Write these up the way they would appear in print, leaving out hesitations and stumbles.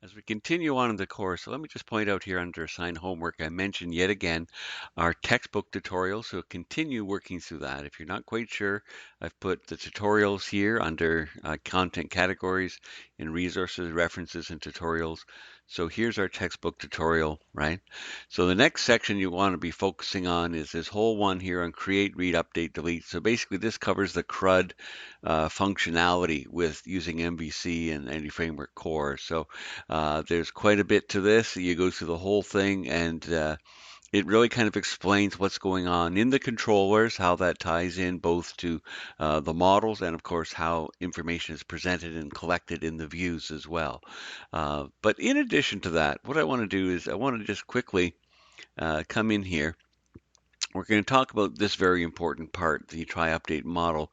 As we continue on in the course, let me just point out here under assigned homework, I mentioned yet again our textbook tutorials, so continue working through that. If you're not quite sure, I've put the tutorials here under content categories in resources, references, and tutorials. So here's our textbook tutorial, right? So the next section you want to be focusing on is this whole one here on create, read, update, delete. So basically this covers the CRUD functionality with using MVC and Entity Framework Core. So there's quite a bit to this. You go through the whole thing, and it really kind of explains what's going on in the controllers, how that ties in both to the models, and of course how information is presented and collected in the views as well. But in addition to that, what I want to do is I want to just quickly come in here. We're going to talk about this very important part, the TryUpdate model.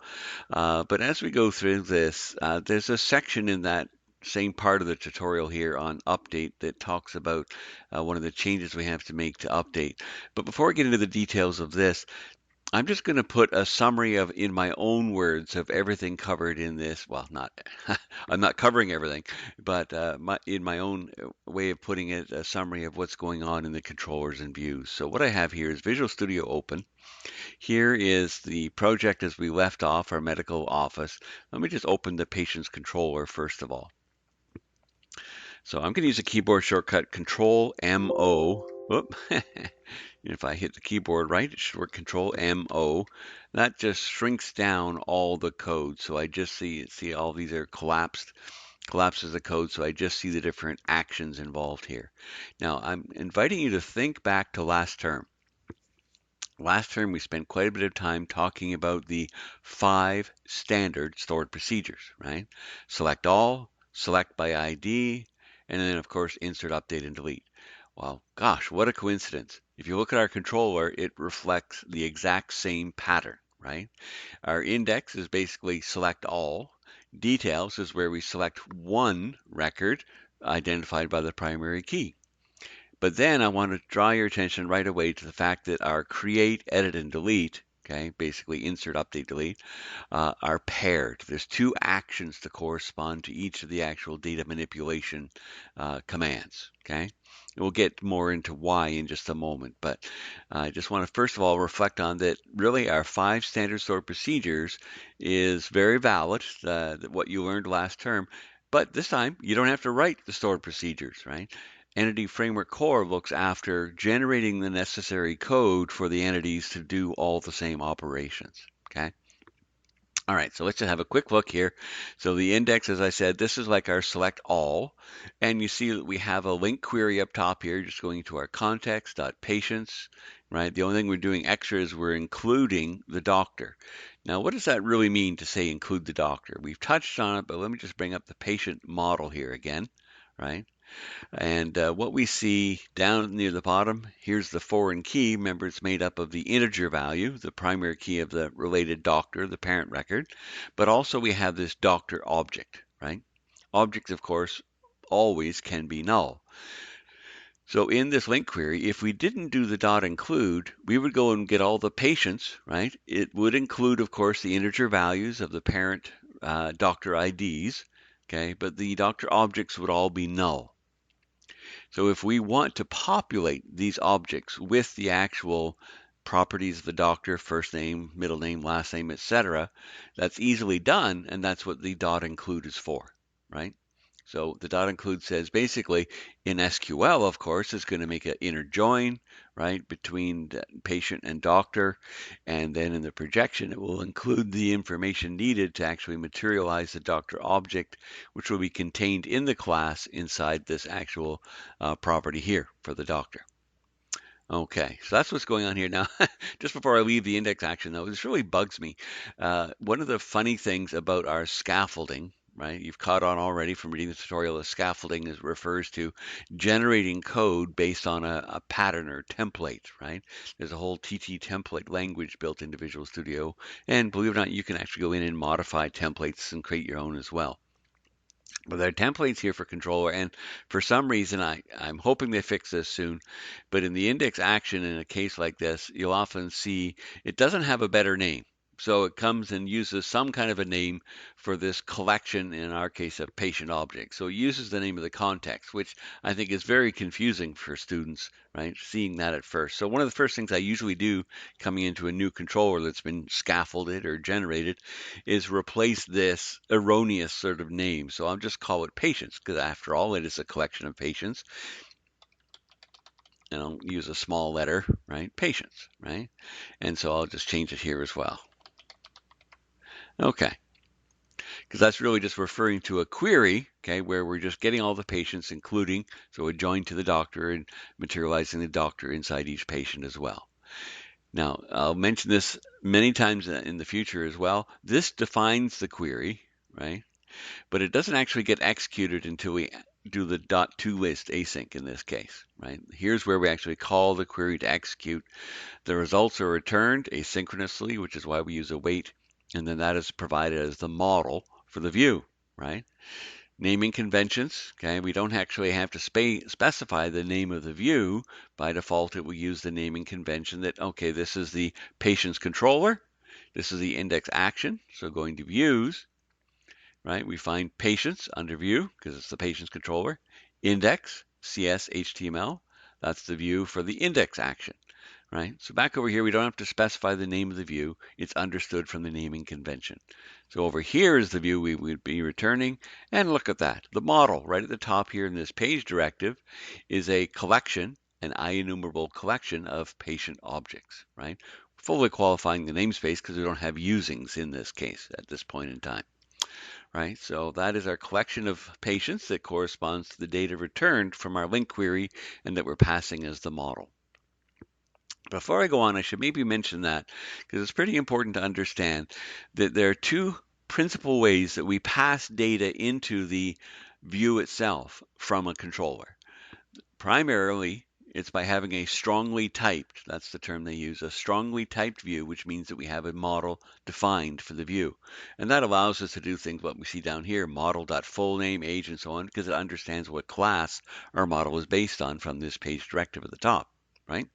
But as we go through this, there's a section in that same part of the tutorial here on update that talks about one of the changes we have to make to update. But before I get into the details of this, I'm just going to put a summary of, in my own words, of everything covered in this. Well, not, I'm not covering everything, but in my own way of putting it, a summary of what's going on in the controllers and views. So what I have here is Visual Studio open. Here is the project as we left off, our medical office. Let me just open the patient's controller first of all. So I'm going to use a keyboard shortcut, Control M-O. Whoop. If I hit the keyboard right, it should work Control M-O. That just shrinks down all the code. So I just see all these are collapses the code. So I just see the different actions involved here. Now I'm inviting you to think back to last term. Last term, we spent quite a bit of time talking about the 5 standard stored procedures, right? Select all, select by ID, and then, of course, insert, update, and delete. Well, gosh, what a coincidence. If you look at our controller, it reflects the exact same pattern, right? Our index is basically select all. Details is where we select one record identified by the primary key. But then I want to draw your attention right away to the fact that our create, edit, and delete, okay, basically insert, update, delete, are paired. There's 2 actions to correspond to each of the actual data manipulation commands, okay? And we'll get more into why in just a moment, but I just want to first of all reflect on that really our 5 standard stored procedures is very valid, what you learned last term, but this time you don't have to write the stored procedures, right? Entity Framework Core looks after generating the necessary code for the entities to do all the same operations, okay? All right, so let's just have a quick look here. So the index, as I said, this is like our select all, and you see that we have a link query up top here, just going to our context.patients, right? The only thing we're doing extra is we're including the doctor. Now, what does that really mean to say include the doctor? We've touched on it, but let me just bring up the patient model here again, right? And what we see down near the bottom, here's the foreign key. Remember, it's made up of the integer value, the primary key of the related doctor, the parent record, but also we have this doctor object, right? Objects, of course, always can be null. So in this link query, if we didn't do the dot include, we would go and get all the patients, right? It would include, of course, the integer values of the parent doctor IDs, okay? But the doctor objects would all be null. So if we want to populate these objects with the actual properties of the doctor, first name, middle name, last name, etc., that's easily done, and that's what the dot include is for, right? So the dot include says basically in SQL, of course, is going to make an inner join, right, between the patient and doctor. And then in the projection, it will include the information needed to actually materialize the doctor object, which will be contained in the class inside this actual property here for the doctor. Okay, so that's what's going on here now. Just before I leave the index action, though, this really bugs me. One of the funny things about our scaffolding, right? You've caught on already from reading the tutorial that scaffolding refers to generating code based on a pattern or template, right? There's a whole TT template language built into Visual Studio, and believe it or not, you can actually go in and modify templates and create your own as well. But there are templates here for controller, and for some reason, I'm hoping they fix this soon, but in the index action in a case like this, you'll often see it doesn't have a better name. So it comes and uses some kind of a name for this collection, in our case, of patient objects. So it uses the name of the context, which I think is very confusing for students, right? Seeing that at first. So one of the first things I usually do coming into a new controller that's been scaffolded or generated is replace this erroneous sort of name. So I'll just call it patients, because after all, it is a collection of patients. And I'll use a small letter, right? Patients, right? And so I'll just change it here as well. Okay, because that's really just referring to a query, okay, where we're just getting all the patients, including, so we join to the doctor and materializing the doctor inside each patient as well. Now, I'll mention this many times in the future as well. This defines the query, right? But it doesn't actually get executed until we do the .toList async in this case, right? Here's where we actually call the query to execute. The results are returned asynchronously, which is why we use await, and then that is provided as the model for the view, right? Naming conventions, okay, we don't actually have to specify the name of the view. By default, it will use the naming convention that, okay, this is the patient's controller, this is the index action, so going to views, right? We find patients under view because it's the patient's controller. Index, CS, HTML, that's the view for the index action, right? So back over here, we don't have to specify the name of the view. It's understood from the naming convention. So over here is the view we would be returning. And look at that. The model right at the top here in this page directive is a collection, an IEnumerable collection of patient objects, right? Fully qualifying the namespace because we don't have usings in this case at this point in time. Right, so that is our collection of patients that corresponds to the data returned from our link query and that we're passing as the model. Before I go on, I should maybe mention that because it's pretty important to understand that there are two principal ways that we pass data into the view itself from a controller. Primarily, it's by having a strongly typed, that's the term they use, a strongly typed view, which means that we have a model defined for the view. And that allows us to do things what we see down here, model.fullname, age, and so on, because it understands what class our model is based on from this page directive at the top, right?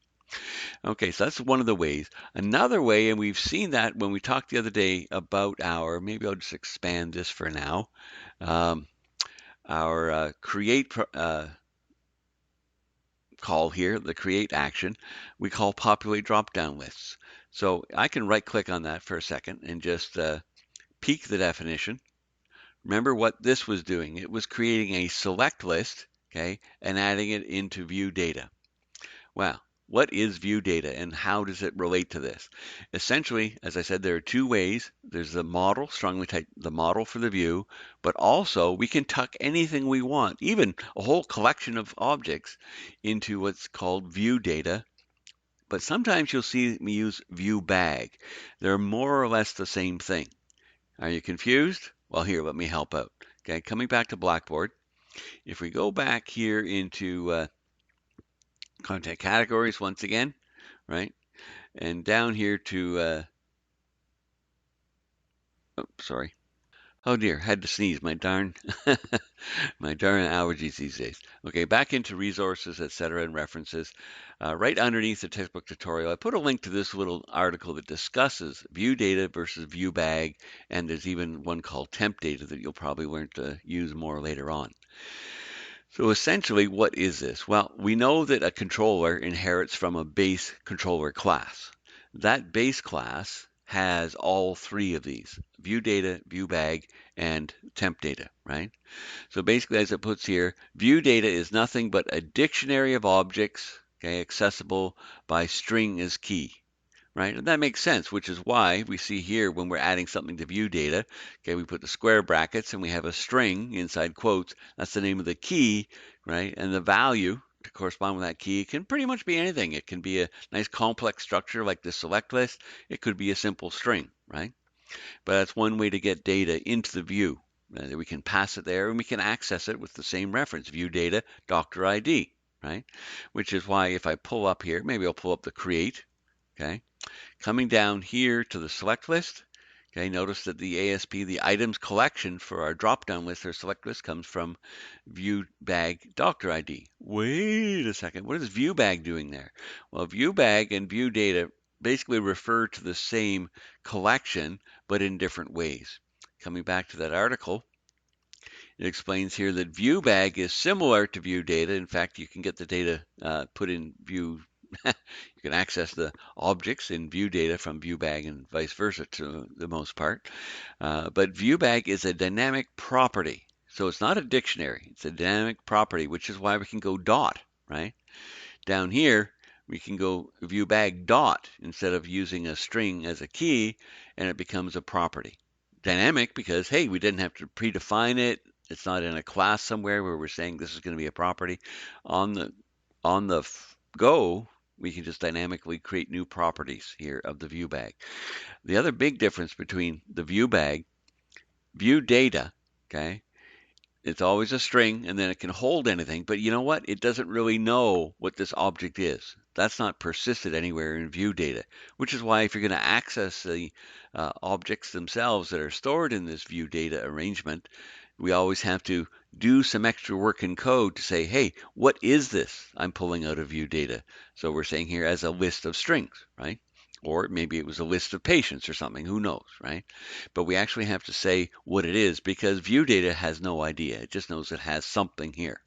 Okay, so that's one of the ways. Another way, and we've seen that when we talked the other day about maybe I'll just expand this for now, our create call here, the create action, we call populate drop-down lists. So I can right-click on that for a second and just peek the definition. Remember what this was doing. It was creating a select list, okay, and adding it into view data. Well, what is view data and how does it relate to this? Essentially, as I said, there are two ways. There's the model, strongly typed, the model for the view, but also we can tuck anything we want, even a whole collection of objects, into what's called view data. But sometimes you'll see me use view bag. They're more or less the same thing. Are you confused? Well, here, let me help out. Okay, coming back to Blackboard. If we go back here into content categories once again, right? And down here to, oh, sorry. Oh dear, had to sneeze. My darn, my darn allergies these days. Okay, back into resources, etc., and references. Right underneath the textbook tutorial, I put a link to this little article that discusses view data versus view bag, and there's even one called temp data that you'll probably learn to use more later on. So essentially, what is this? Well, we know that a controller inherits from a base controller class. That base class has all three of these: view data, view bag, and temp data, right? So basically, as it puts here, view data is nothing but a dictionary of objects, okay, accessible by string as key. Right? And that makes sense, which is why we see here when we're adding something to view data, okay, we put the square brackets and we have a string inside quotes. That's the name of the key, right? And the value to correspond with that key can pretty much be anything. It can be a nice complex structure like the select list. It could be a simple string, right? But that's one way to get data into the view. We can pass it there and we can access it with the same reference, view data, doctor ID, right? Which is why if I pull up here, maybe I'll pull up the create, okay? Coming down here to the select list, okay, notice that the ASP, the items collection for our drop-down list or select list comes from view bag doctor ID. Wait a second, what is view bag doing there? Well, view bag and view data basically refer to the same collection, but in different ways. Coming back to that article, it explains here that ViewBag is similar to view data. In fact, you can get the data put in view. You can access the objects in view data from ViewBag and vice versa to the most part. But ViewBag is a dynamic property. So it's not a dictionary. It's a dynamic property, which is why we can go dot, right? Down here, we can go ViewBag dot instead of using a string as a key, and it becomes a property. Dynamic because, hey, we didn't have to predefine it. It's not in a class somewhere where we're saying this is going to be a property. On the go, we can just dynamically create new properties here of the ViewBag. The other big difference between the ViewBag, view data, okay, it's always a string and then it can hold anything, but you know what? It doesn't really know what this object is. That's not persisted anywhere in view data, which is why if you're going to access the objects themselves that are stored in this view data arrangement, we always have to do some extra work in code to say, hey, what is this I'm pulling out of view data? So we're saying here as a list of strings, right? Or maybe it was a list of patients or something, who knows, right? But we actually have to say what it is because view data has no idea. It just knows it has something here.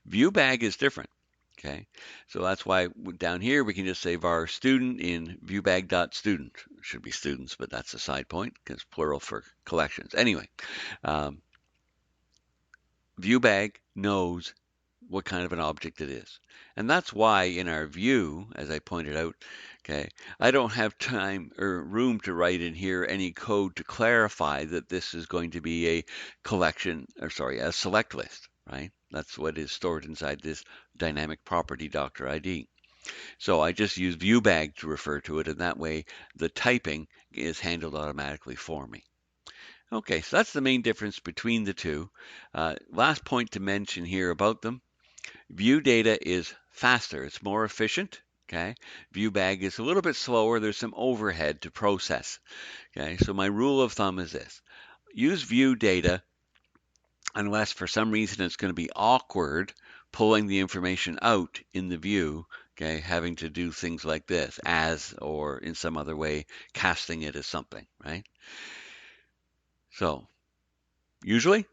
ViewBag is different. Okay, so that's why down here we can just say var student in viewbag.student. Should be students, but that's a side point because plural for collections. Anyway, ViewBag knows what kind of an object it is. And that's why in our view, as I pointed out, okay, I don't have time or room to write in here any code to clarify that this is going to be a collection, or sorry, a select list, right? That's what is stored inside this dynamic property Dr. ID. So I just use ViewBag to refer to it, and that way the typing is handled automatically for me. Okay, so that's the main difference between the two. Last point to mention here about them. View data is faster. It's more efficient. Okay. ViewBag is a little bit slower. There's some overhead to process. Okay. So my rule of thumb is this. Use view data unless for some reason it's going to be awkward pulling the information out in the view, okay, having to do things like this, as or in some other way, casting it as something, right? So usually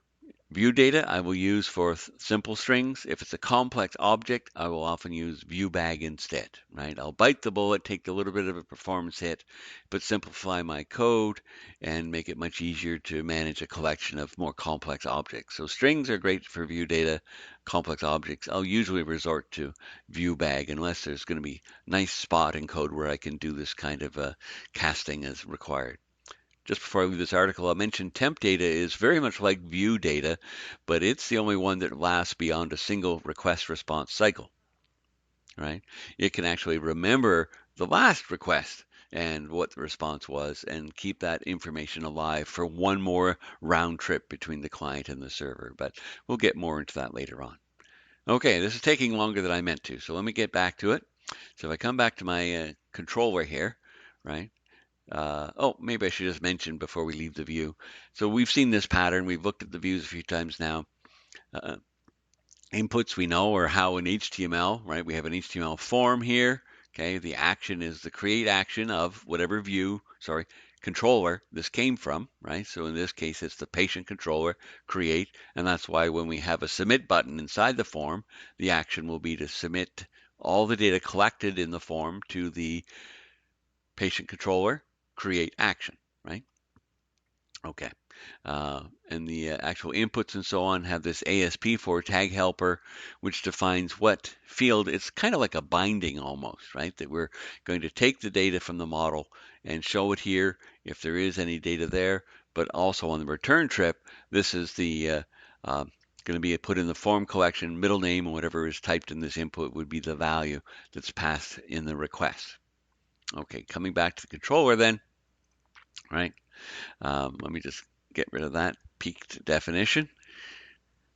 view data I will use for simple strings. If it's a complex object, I will often use ViewBag instead, right? I'll bite the bullet, take a little bit of a performance hit, but simplify my code and make it much easier to manage a collection of more complex objects. So strings are great for view data. Complex objects, I'll usually resort to ViewBag unless there's going to be a nice spot in code where I can do this kind of casting as required. Just before I leave this article, I'll mention temp data is very much like view data, but it's the only one that lasts beyond a single request response cycle, right? It can actually remember the last request and what the response was and keep that information alive for one more round trip between the client and the server, but we'll get more into that later on. Okay, this is taking longer than I meant to, so let me get back to it. So if I come back to my controller here, right? Oh, maybe I should just mention before we leave the view. So we've seen this pattern. We've looked at the views a few times now. Uh, Inputs we know are how in HTML, right? We have an HTML form here. Okay, the action is the create action of whatever view, sorry, controller this came from, right? So in this case, it's the patient controller create, and that's why when we have a submit button inside the form, the action will be to submit all the data collected in the form to the patient controller create action, right? Okay. And the actual inputs and so on have this ASP for tag helper, which defines what field. It's kind of like a binding almost, right? That we're going to take the data from the model and show it here if there is any data there. But also on the return trip, this is the going to be put in the form collection, middle name, and whatever is typed in this input would be the value that's passed in the request. Okay, coming back to the controller then, right? Let me just get rid of that peaked definition.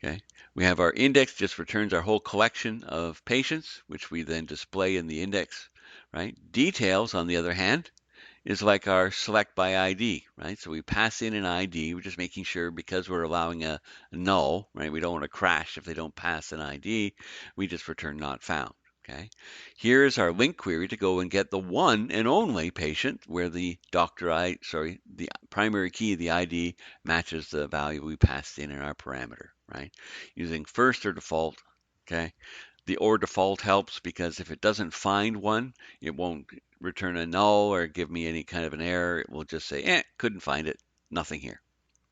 Okay, we have our index just returns our whole collection of patients, which we then display in the index, right? Details, on the other hand, is like our select by ID, right? So we pass in an ID. We're just making sure because we're allowing a null, right? We don't want to crash if they don't pass an ID. We just return not found. Okay, here is our link query to go and get the one and only patient where the the primary key, the ID, matches the value we passed in our parameter, right? Using first or default, okay? The or default helps because if it doesn't find one, it won't return a null or give me any kind of an error. It will just say, couldn't find it, nothing here,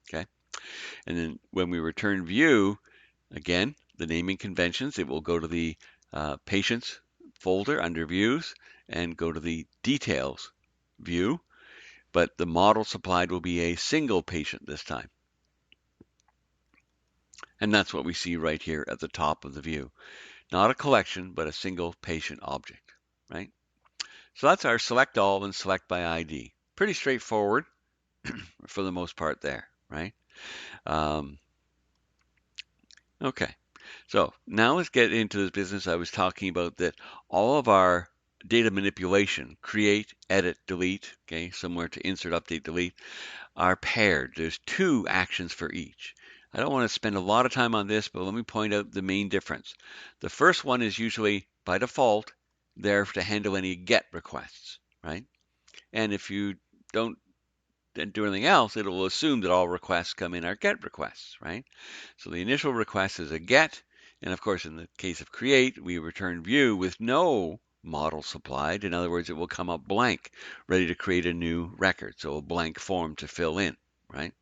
okay? And then when we return view, again, the naming conventions, it will go to the patients folder under views and go to the details view, but the model supplied will be a single patient this time. And that's what we see right here at the top of the view. Not a collection, but a single patient object, right? So that's our select all and select by ID. Pretty straightforward for the most part there, right? Okay. So now let's get into this business I was talking about, that all of our data manipulation, create, edit, delete, okay, somewhere to insert, update, delete, are paired. There's two actions for each. I don't want to spend a lot of time on this, but let me point out the main difference. The first one is usually, by default, there to handle any GET requests, right? And if you don't do anything else, it will assume that all requests come in are GET requests, right? So the initial request is a GET, and of course, in the case of create, we return view with no model supplied. In other words, it will come up blank, ready to create a new record, so a blank form to fill in, right?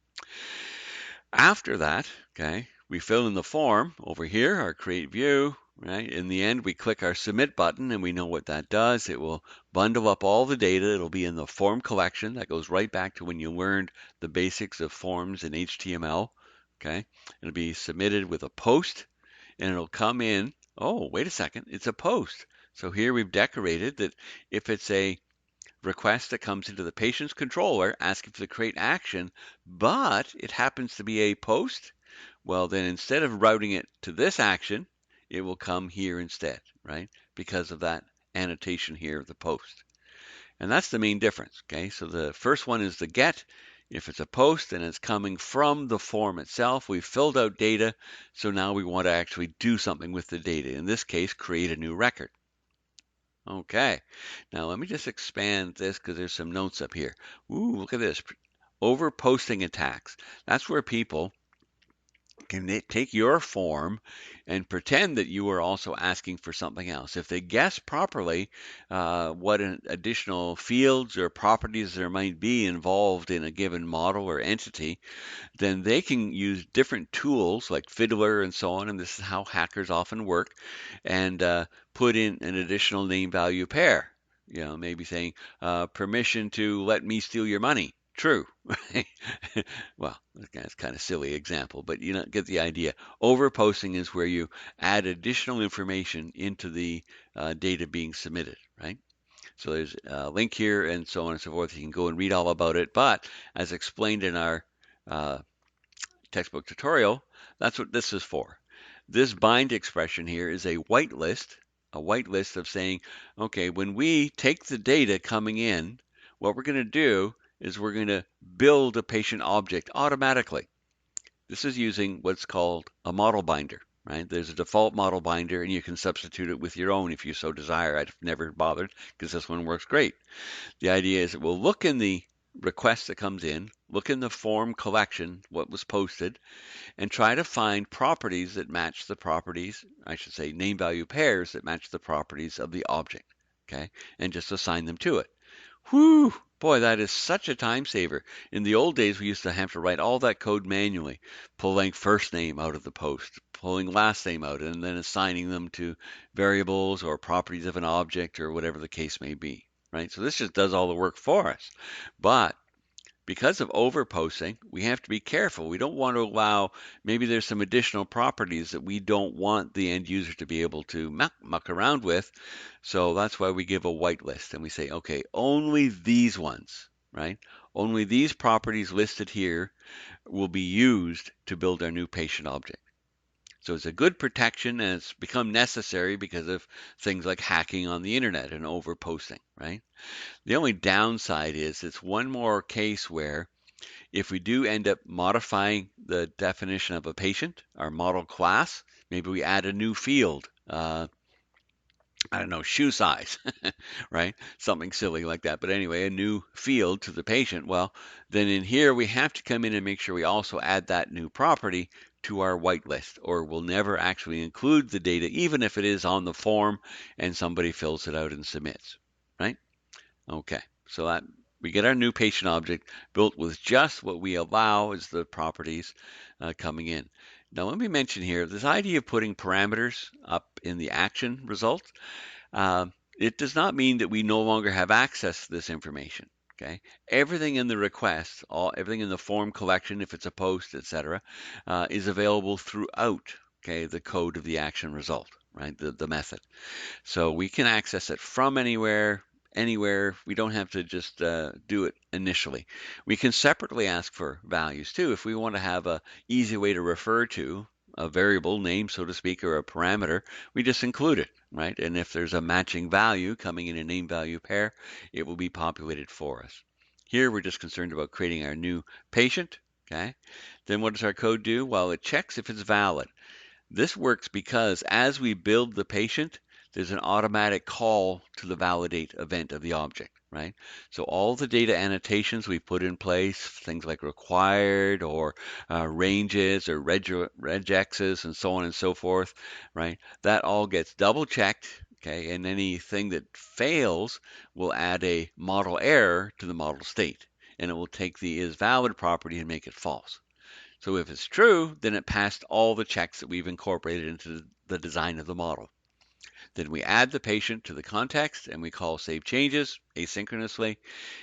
After that, okay, we fill in the form over here, our create view, right? In the end, we click our submit button and we know what that does. It will bundle up all the data. It'll be in the form collection. That goes right back to when you learned the basics of forms in HTML, okay? It'll be submitted with a post and it'll come in. Oh, wait a second, it's a post. So here we've decorated that if it's a request that comes into the patient's controller asking for the create action, but it happens to be a post, well, then instead of routing it to this action, it will come here instead, right? Because of that annotation here of the post. And that's the main difference, okay? So the first one is the get. If it's a post and it's coming from the form itself, we've filled out data, so now we want to actually do something with the data. In this case, create a new record. Okay, now let me just expand this because there's some notes up here. Ooh, look at this. Over posting attacks. That's where people can take your form and pretend that you are also asking for something else. If they guess properly what additional fields or properties there might be involved in a given model or entity, then they can use different tools like Fiddler and so on, and this is how hackers often work, and put in an additional name value pair. You know, maybe saying permission to let me steal your money. True. Well, that's kind of silly example, but you know, get the idea. Overposting is where you add additional information into the data being submitted, right? So there's a link here and so on and so forth. You can go and read all about it. But as explained in our textbook tutorial, that's what this is for. This bind expression here is a whitelist of saying, okay, when we take the data coming in, what we're going to do is we're going to build a patient object automatically. This is using what's called a model binder, right? There's a default model binder, and you can substitute it with your own if you so desire. I've never bothered because this one works great. The idea is it will look in the request that comes in, look in the form collection, what was posted, and try to find properties that match the properties, I should say name value pairs that match the properties of the object, okay? And just assign them to it. Whew, boy, that is such a time saver. In the old days, we used to have to write all that code manually, pulling first name out of the post, pulling last name out, and then assigning them to variables or properties of an object or whatever the case may be, right? So this just does all the work for us. But because of overposting, we have to be careful. We don't want to allow, maybe there's some additional properties that we don't want the end user to be able to muck around with. So that's why we give a whitelist and we say, okay, only these ones, right? Only these properties listed here will be used to build our new patient object. So it's a good protection, and it's become necessary because of things like hacking on the internet and overposting, right? The only downside is it's one more case where if we do end up modifying the definition of a patient, our model class, maybe we add a new field, I don't know, shoe size, right? Something silly like that. But anyway, a new field to the patient. Well, then in here, we have to come in and make sure we also add that new property to our whitelist, or we'll never actually include the data, even if it is on the form and somebody fills it out and submits, right? Okay, so that we get our new patient object built with just what we allow as the properties coming in. Now, let me mention here this idea of putting parameters up in the action result. Uh, it does not mean that we no longer have access to this information. Okay, everything in the request, everything in the form collection, if it's a post, etc., is available throughout. Okay, the code of the action result, right? The method. So we can access it from anywhere. We don't have to just do it initially. We can separately ask for values too. If we want to have a easy way to refer to a variable name, so to speak, or a parameter, we just include it, right? And if there's a matching value coming in a name value pair, it will be populated for us. Here we're just concerned about creating our new patient, okay? Then what does our code do? Well, it checks if it's valid. This works because as we build the patient, there's an automatic call to the validate event of the object, right? So all the data annotations we put in place, things like required or ranges or regexes and so on and so forth, right? That all gets double checked, okay? And anything that fails will add a model error to the model state, and it will take the is valid property and make it false. So if it's true, then it passed all the checks that we've incorporated into the design of the model. Then we add the patient to the context and we call save changes asynchronously,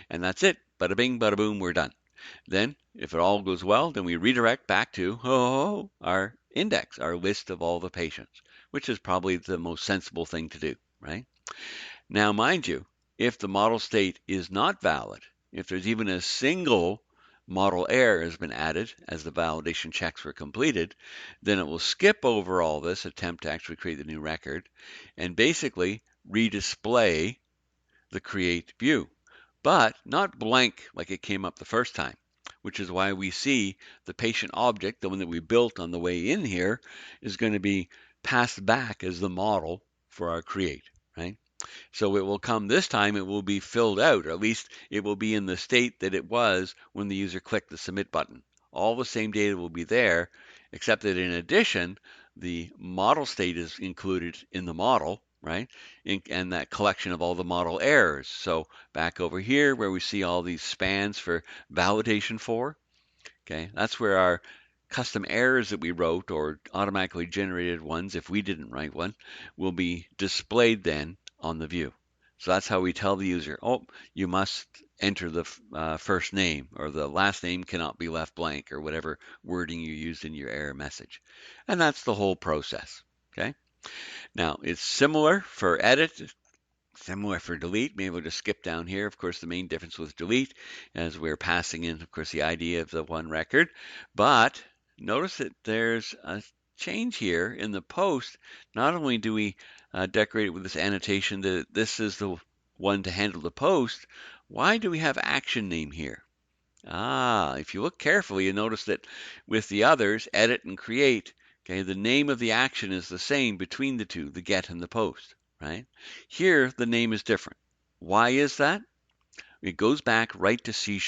and that's it. Bada bing, bada boom, we're done. Then, if it all goes well, then we redirect back to our index, our list of all the patients, which is probably the most sensible thing to do, right? Now, mind you, if the model state is not valid, if there's even a single model error has been added as the validation checks were completed, then it will skip over all this attempt to actually create the new record and basically redisplay the create view, but not blank like it came up the first time, which is why we see the patient object, the one that we built on the way in here, is going to be passed back as the model for our create, right? So it will come this time, it will be filled out, or at least it will be in the state that it was when the user clicked the submit button. All the same data will be there, except that in addition, the model state is included in the model, right? And that collection of all the model errors. So back over here where we see all these spans for validation for, okay, that's where our custom errors that we wrote or automatically generated ones, if we didn't write one, will be displayed then on the view. So that's how we tell the user, oh, you must enter the first name, or the last name cannot be left blank, or whatever wording you used in your error message. And that's the whole process. Okay. Now it's similar for edit, similar for delete. Maybe we'll just skip down here. Of course, the main difference with delete is we're passing in, of course, the ID of the one record. But notice that there's a change here in the post. Not only do we decorate it with this annotation that this is the one to handle the post, why do we have action name here? If you look carefully, you notice that with the others, edit and create, okay, the name of the action is the same between the two, the get and the post, right? Here, the name is different. Why is that? It goes back right to C#.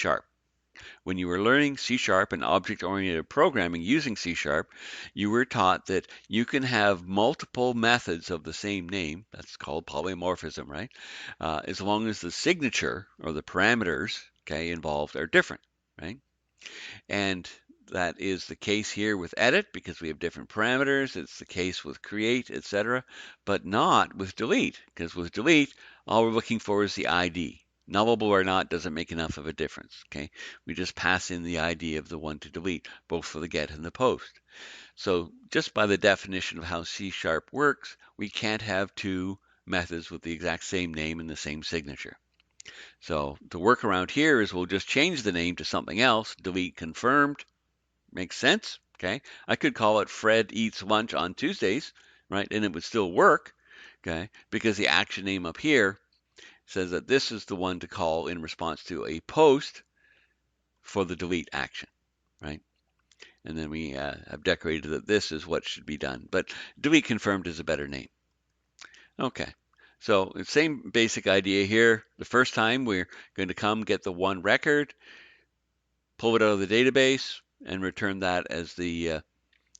When you were learning C# and object-oriented programming using C#, you were taught that you can have multiple methods of the same name, that's called polymorphism, right? As long as the signature or the parameters, okay, involved are different, right? And that is the case here with edit because we have different parameters. It's the case with create, etc., but not with delete, because with delete, all we're looking for is the ID. Nullable or not doesn't make enough of a difference. Okay, we just pass in the ID of the one to delete, both for the get and the post. So just by the definition of how C# works, we can't have two methods with the exact same name and the same signature. So the workaround here is we'll just change the name to something else, delete confirmed. Makes sense, okay? I could call it Fred eats lunch on Tuesdays, right? And it would still work, okay? Because the action name up here says that this is the one to call in response to a post for the delete action, right? And then we have decorated that this is what should be done. But delete confirmed is a better name. Okay, So the same basic idea here. The first time we're going to come get the one record, pull it out of the database, and return that as the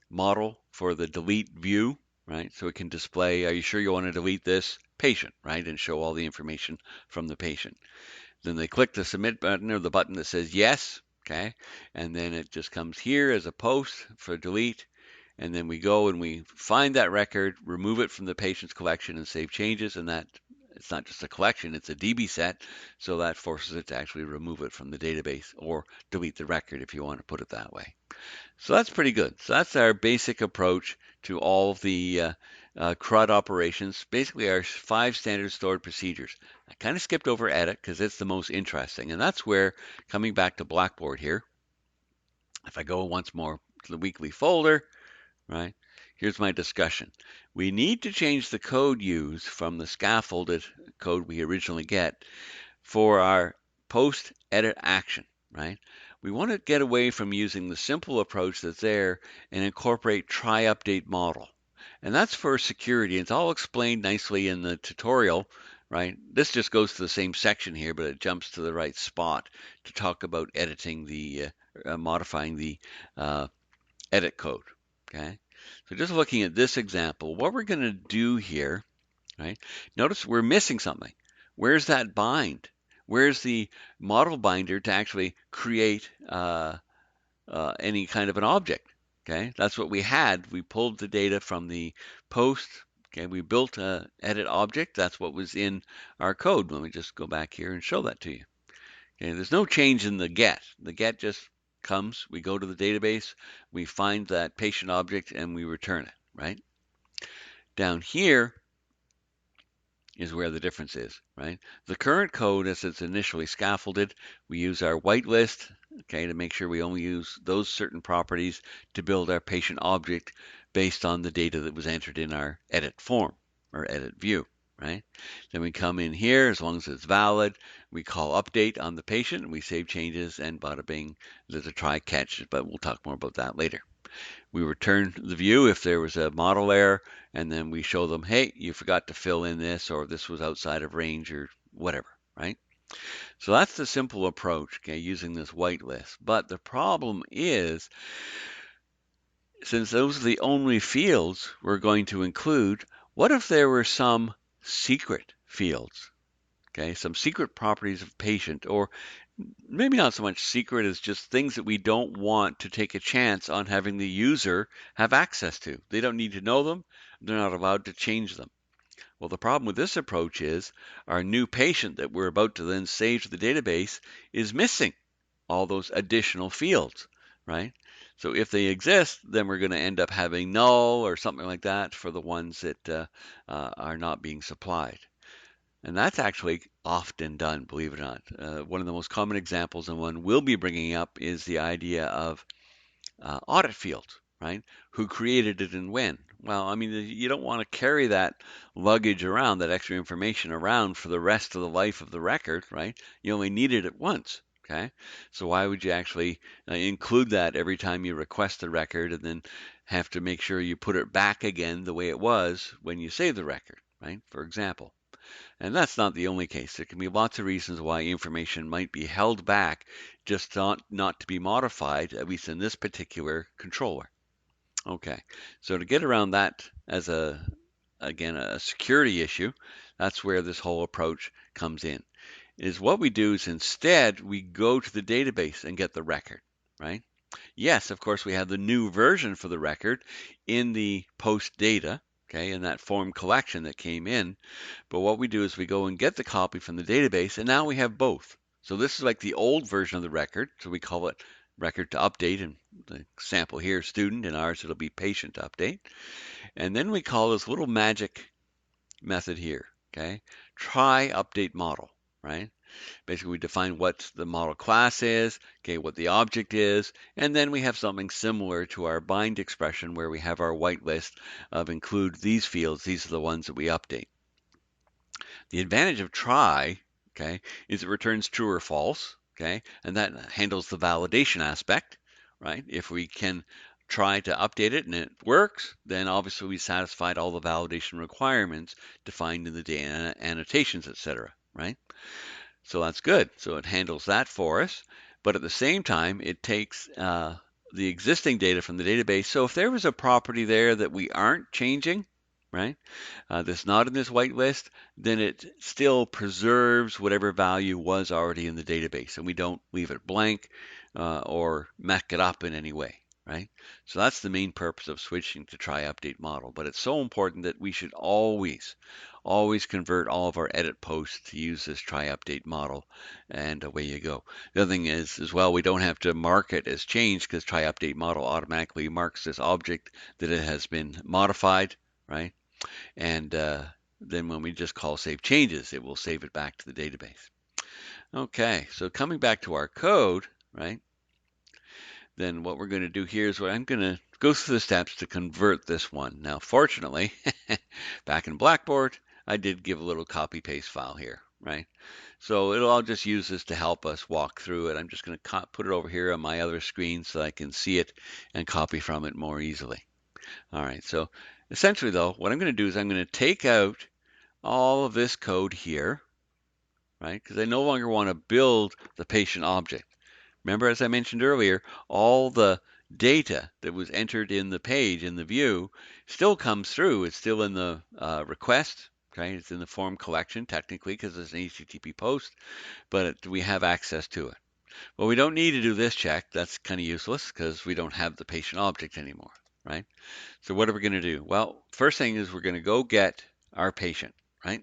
model for the delete view, right? So it can display, are you sure you want to delete this patient, right? And show all the information from the patient. Then they click the submit button or the button that says yes, okay? And then it just comes here as a post for delete. And then we go and we find that record, remove it from the patient's collection and save changes. And that it's not just a collection, it's a DB set. So that forces it to actually remove it from the database or delete the record if you want to put it that way. So that's pretty good. So that's our basic approach to all of the CRUD operations, basically our 5 standard stored procedures. I kind of skipped over edit because it's the most interesting. And that's where, coming back to Blackboard here, if I go once more to the weekly folder, right, here's my discussion. We need to change the code used from the scaffolded code we originally get for our post edit action, right? We want to get away from using the simple approach that's there and incorporate TryUpdateModel. And that's for security. It's all explained nicely in the tutorial, right? This just goes to the same section here, but it jumps to the right spot to talk about editing the, modifying the edit code, okay? So just looking at this example, what we're going to do here, right? Notice we're missing something. Where's that bind? Where's the model binder to actually create any kind of an object? Okay, that's what we had. We pulled the data from the post. Okay, we built a edit object. That's what was in our code. Let me just go back here and show that to you. Okay, there's no change in the get. The get just comes. We go to the database. We find that patient object and we return it, right? Down here is where the difference is, right? The current code, as it's initially scaffolded, we use our whitelist, okay, to make sure we only use those certain properties to build our patient object based on the data that was entered in our edit form or edit view, right? Then we come in here, as long as it's valid, we call update on the patient, and we save changes, and bada bing, there's a try catch, but we'll talk more about that later. We return the view if there was a model error, and then we show them, hey, you forgot to fill in this, or this was outside of range, or whatever, right? So that's the simple approach, okay, using this whitelist. But the problem is, since those are the only fields we're going to include, what if there were some secret fields? Okay, some secret properties of patient, or maybe not so much secret as just things that we don't want to take a chance on having the user have access to. They don't need to know them. They're not allowed to change them. Well, the problem with this approach is our new patient that we're about to then save to the database is missing all those additional fields, right? So if they exist, then we're going to end up having null or something like that for the ones that are not being supplied. And that's actually often done, believe it or not. One of the most common examples, and one we'll be bringing up, is the idea of audit fields, right? Who created it and when? Well, I mean, you don't want to carry that luggage around, that extra information around for the rest of the life of the record, right? You only needed it once, okay? So why would you actually include that every time you request the record and then have to make sure you put it back again the way it was when you save the record, right? For example. And that's not the only case. There can be lots of reasons why information might be held back, just not to be modified, at least in this particular controller. Okay, so to get around that as again, a security issue, that's where this whole approach comes in. Is what we do is instead we go to the database and get the record, right? Yes, of course, we have the new version for the record in the post data, okay, in that form collection that came in. But what we do is we go and get the copy from the database, and now we have both. So this is like the old version of the record, so we call it record to update, and the sample here, student, and ours it'll be patient to update. And then we call this little magic method here, okay, TryUpdateModel, right? Basically, we define what the model class is, okay, what the object is, and then we have something similar to our bind expression where we have our whitelist of include these fields. These are the ones that we update. The advantage of try, okay, is it returns true or false, okay, and that handles the validation aspect, right? If we can try to update it and it works, then obviously we satisfied all the validation requirements defined in the data annotations, etc., right? So that's good. So it handles that for us. But at the same time, it takes the existing data from the database. So if there was a property there that we aren't changing, right, that's not in this whitelist, then it still preserves whatever value was already in the database, and we don't leave it blank or muck it up in any way, right? So that's the main purpose of switching to TryUpdateModel. But it's so important that we should always convert all of our edit posts to use this TryUpdateModel, and away you go. The other thing is, as well, we don't have to mark it as changed because TryUpdateModel automatically marks this object that it has been modified, right? And then when we just call save changes, it will save it back to the database. Okay, so coming back to our code, right? Then what we're going to do here is I'm going to go through the steps to convert this one. Now, fortunately, back in Blackboard, I did give a little copy paste file here, right? So I'll just use this to help us walk through it. I'm just going to put it over here on my other screen so I can see it and copy from it more easily. All right, so essentially though, what I'm going to do is I'm going to take out all of this code here, right? Because I no longer want to build the patient object. Remember, as I mentioned earlier, all the data that was entered in the page, in the view, still comes through. It's still in the request, okay? It's in the form collection, technically, because it's an HTTP post, but we have access to it. Well, we don't need to do this check. That's kind of useless because we don't have the patient object anymore, right? So what are we going to do? Well, first thing is we're going to go get our patient, right?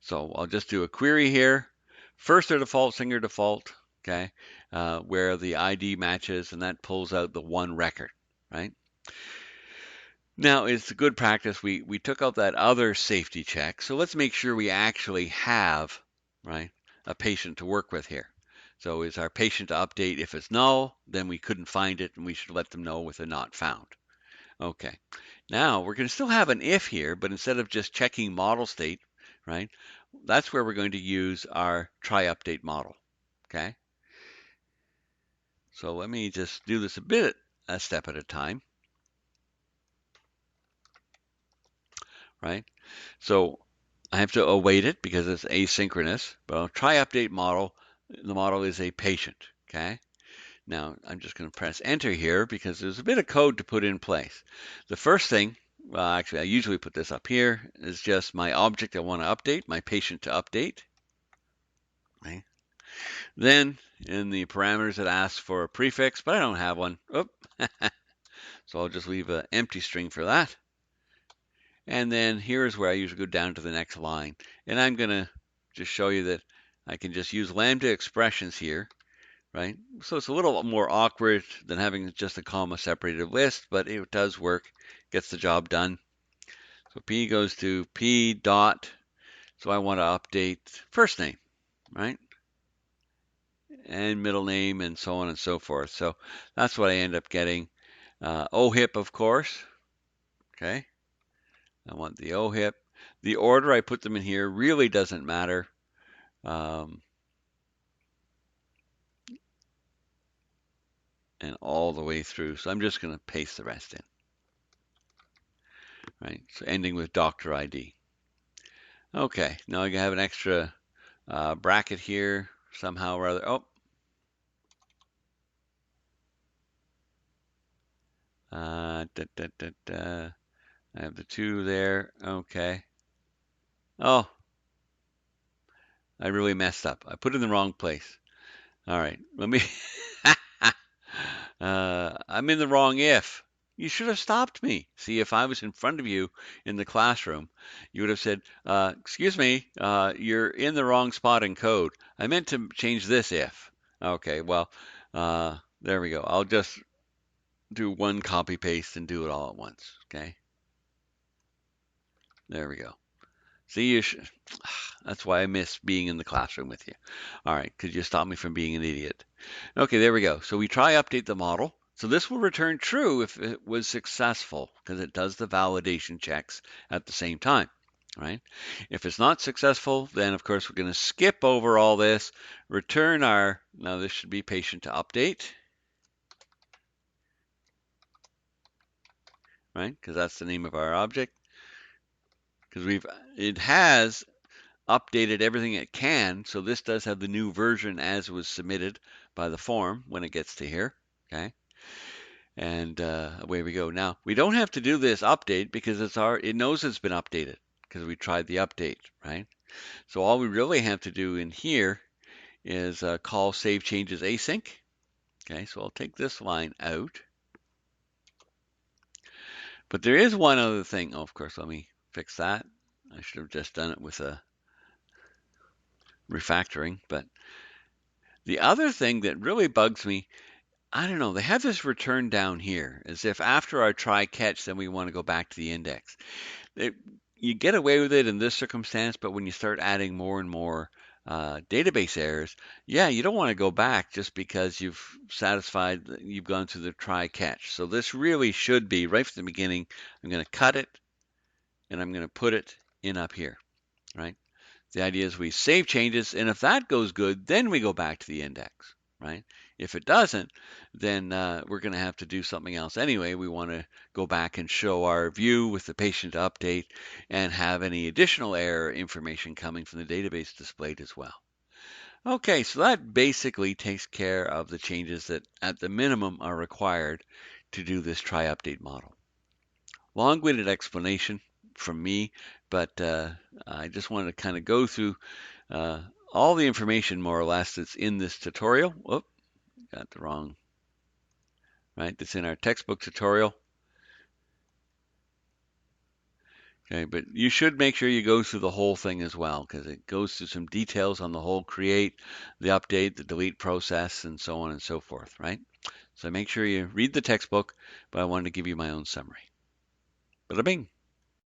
So I'll just do a query here. First or default, singer default, okay, where the ID matches, and that pulls out the one record, right? Now, it's a good practice. We took out that other safety check, so let's make sure we actually have, right, a patient to work with here. So is our patient to update? If it's null, then we couldn't find it, and we should let them know with a not found. Okay. Now, we're going to still have an if here, but instead of just checking model state, right, that's where we're going to use our TryUpdateModel, okay? So let me just do this a step at a time, right? So I have to await it because it's asynchronous, but I'll TryUpdateModel. The model is a patient, okay? Now I'm just going to press enter here because there's a bit of code to put in place. The first thing, well, actually, I usually put this up here, is just my object I want to update, my patient to update. Okay. Then in the parameters it asks for a prefix, but I don't have one. Oop. So I'll just leave an empty string for that. And then here's where I usually go down to the next line. And I'm going to just show you that I can just use lambda expressions here, right? So it's a little more awkward than having just a comma separated list, but it does work, gets the job done. So P goes to P dot, so I want to update first name, right? And middle name and so on and so forth. So that's what I end up getting. OHIP, of course, okay? I want the OHIP. The order I put them in here really doesn't matter. And all the way through. So I'm just going to paste the rest in. Right, so ending with doctor ID. Okay, now I have an extra bracket here somehow or other. Oh, I have the 2 there. Okay. Oh, I really messed up. I put it in the wrong place. All right, let me. I'm in the wrong if. You should have stopped me. See, if I was in front of you in the classroom, you would have said, excuse me, you're in the wrong spot in code. I meant to change this if. Okay, well, there we go. I'll just do one copy paste and do it all at once. Okay. There we go. See, that's why I miss being in the classroom with you. All right, could you stop me from being an idiot? Okay, there we go. So we try update the model. So this will return true if it was successful because it does the validation checks at the same time. right? If it's not successful, then of course we're going to skip over all this, return our, now this should be patient to update, right? Because that's the name of our object. Because it has updated everything it can, so this does have the new version as was submitted by the form when it gets to here, okay? And away we go. Now, we don't have to do this update because it knows it's been updated because we tried the update, right? So all we really have to do in here is call save changes async. Okay, so I'll take this line out. But there is one other thing. Oh, of course, let me fix that. I should have just done it with a refactoring. But the other thing that really bugs me, I don't know, they have this return down here as if after our try catch, then we want to go back to the index. It, you get away with it in this circumstance, but when you start adding more and more database errors, yeah, you don't want to go back just because you've gone through the try catch. So this really should be right from the beginning. I'm going to cut it and I'm going to put it in up here, right? The idea is we save changes, and if that goes good, then we go back to the index, right? If it doesn't, then we're going to have to do something else anyway. We want to go back and show our view with the patient update and have any additional error information coming from the database displayed as well. Okay, so that basically takes care of the changes that at the minimum are required to do this try update model. Long-winded explanation from me, but I just wanted to kind of go through all the information more or less that's in this tutorial. Whoop, got the wrong, right? That's in our textbook tutorial. Okay, but you should make sure you go through the whole thing as well because it goes through some details on the whole create, the update, the delete process, and so on and so forth, right? So make sure you read the textbook, but I wanted to give you my own summary. Bada bing.